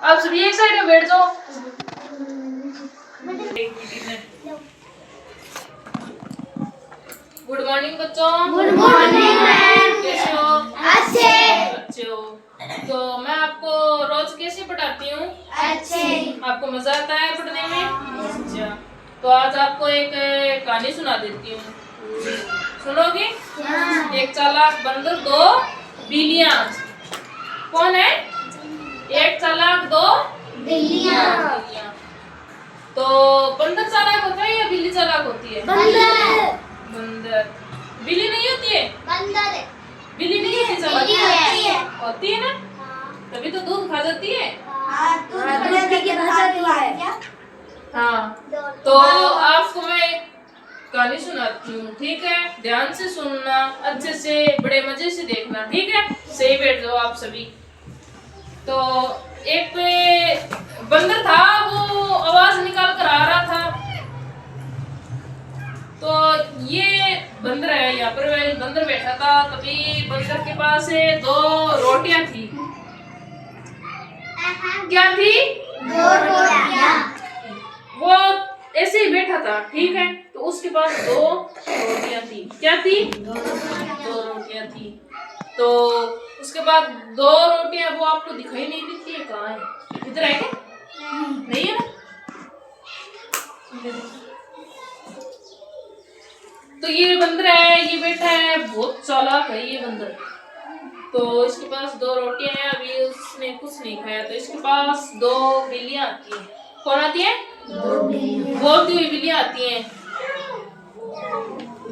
आप सभी एक साइड में बैठ जाओ। गुड मॉर्निंग बच्चों। Good morning ma'am. कैसे हो? अच्छे हो। तो मैं आपको रोज कैसे पढ़ाती हूँ? अच्छे। आपको मजा आता है पढ़ने में? अच्छा, तो आज आपको एक कहानी सुना देती हूँ, सुनोगे? हाँ। एक चालाक बंदर, दो बिल्लियाँ। कौन है? एक चालाक, दो बिल्लियाँ। तो बंदर चालाक होता है या बिल्ली चालाक होती है? बंदर। बंदर। बिल्ली नहीं होती है? बंदर। बिल्ली नहीं होती चालाक? होती है ना, तभी तो दूध खा जाती है। हाँ, तो आपको मैं कहानी सुनाती हूँ, ठीक है? ध्यान से सुनना, अच्छे से बड़े मजे से देखना, ठीक है? सही बैठ जाओ आप सभी। तो एक बंदर था, वो आवाज निकाल कर आ रहा था। तो ये बंदर है, यहाँ पर बंदर बैठा था। तभी बंदर के पास दो रोटियां थी। क्या थी? दो रोटियाँ। वो ऐसे ही बैठा था, ठीक है? तो उसके पास दो रोटियां थी। क्या थी? दो रोटियां थी। तो उसके बाद दो रोटियां वो आपको दिखाई नहीं देती है, कहाँ है? इधर है क्या? नहीं है ना? तो ये बंदर है, ये बैठा है, बहुत चालाक है ये बंदर। तो इसके पास दो रोटियां हैं, अभी उसने कुछ नहीं खाया। तो इसके पास दो बिल्लियां आती हैं। कौन आती है? दो बिल्लियाँ। बोलती हुई बिल्लियां आती हैं।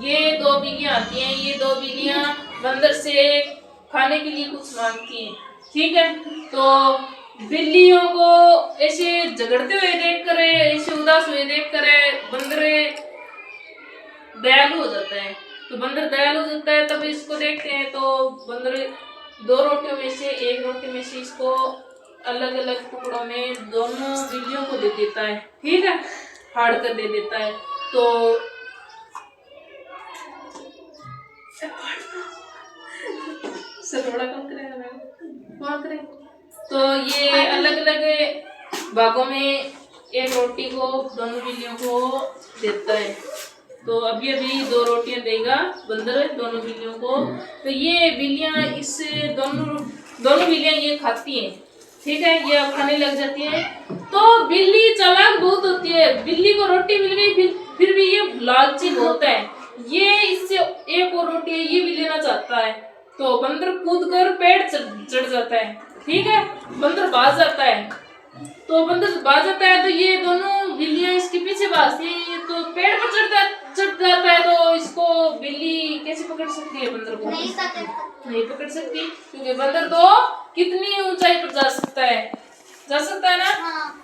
ये दो बिल्लियां आती हैं। ये दो बिल्लियां बंदर से खाने के लिए कुछ मांगती हैं, ठीक है? तो बिल्लियों को ऐसे झगड़ते हुए देखकर, ऐसे उदास हुए देखकर बंदर दयालु हो जाता है। तो बंदर दयालु हो जाता है, तब इसको देखते हैं। तो बंदर दो रोटियों में से एक रोटी में से इसको अलग अलग टुकड़ों में दोनों बिल्लियों को दे देता है, ठीक है? फाड़ कर दे देता है। तो सर बड़ा कौन करेगा मैम? कौन करेगा? तो ये अलग अलग भागों में एक रोटी को दोनों बिल्लियों को देता है। तो अभी अभी दो रोटियां देगा बंदर दोनों बिल्लियों को। तो ये बिल्लियां इस दोनों बिल्लियां ये खाती हैं, ठीक है? ये अब खाने लग जाती है। तो बिल्ली चालाक बहुत होती है। बिल्ली को रोटी मिल गई, फिर भी ये लालची बहुत है। ये इससे एक और रोटी है ये भी लेना चाहता है। तो बंदर कूद कर पेड़ चढ़ जाता है, ठीक है? बंदर भाग जाता है। तो बंदर भाग जाता है, तो ये दोनों बिल्लियां इसके पीछे भागती हैं। ये तो पेड़ पर चढ़ जाता है। तो इसको बिल्ली कैसे पकड़ सकती है बंदर को? नहीं पकड़ सकती, क्योंकि बंदर तो कितनी ऊंचाई पर जा सकता है ना? हाँ।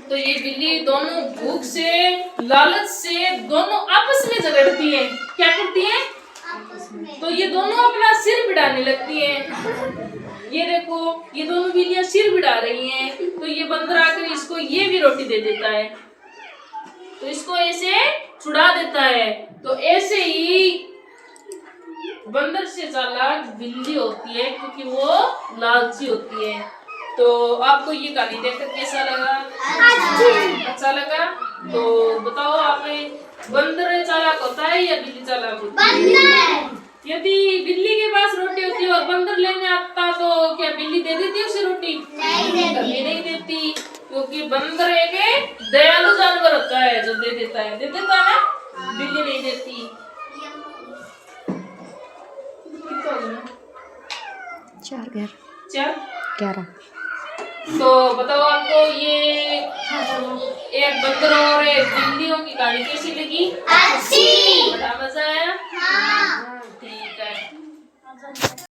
तो ये बिल्ली दोनों भूख से, लालच से दोनों आपस में झगड़ती हैं। क्या करती हैं? तो ये दोनों अपना सिर भिड़ाने लगती हैं। ये देखो, ये दोनों बिल्लियां सिर भिड़ा रही हैं। तो ये बंदर आकर इसको ये भी रोटी दे देता है, तो इसको ऐसे छुड़ा देता है। तो ऐसे ही बंदर से चालाक बिल्ली होती है, क्योंकि वो लालची होती है। तो आपको ये कहानी देखकर कैसा लगा? अच्छा लगा? तो बताओ आप, बंदर चालाक होता है या बिल्ली चालाक होती है? यदि बिल्ली के पास रोटी होती और बंदर लेने आता, तो क्या बिल्ली दे देती उसे रोटी? कभी नहीं देती, क्योंकि बंदर एक दयालु जानवर होता है जो दे देता है ना? बिल्ली नहीं देती। चार 11। तो बताओ आपको ये एक बंदर और एक बिल्लियों की कहानी कैसी लगी? अच्छी। बड़ा मजा आया? हाँ। ठीक है।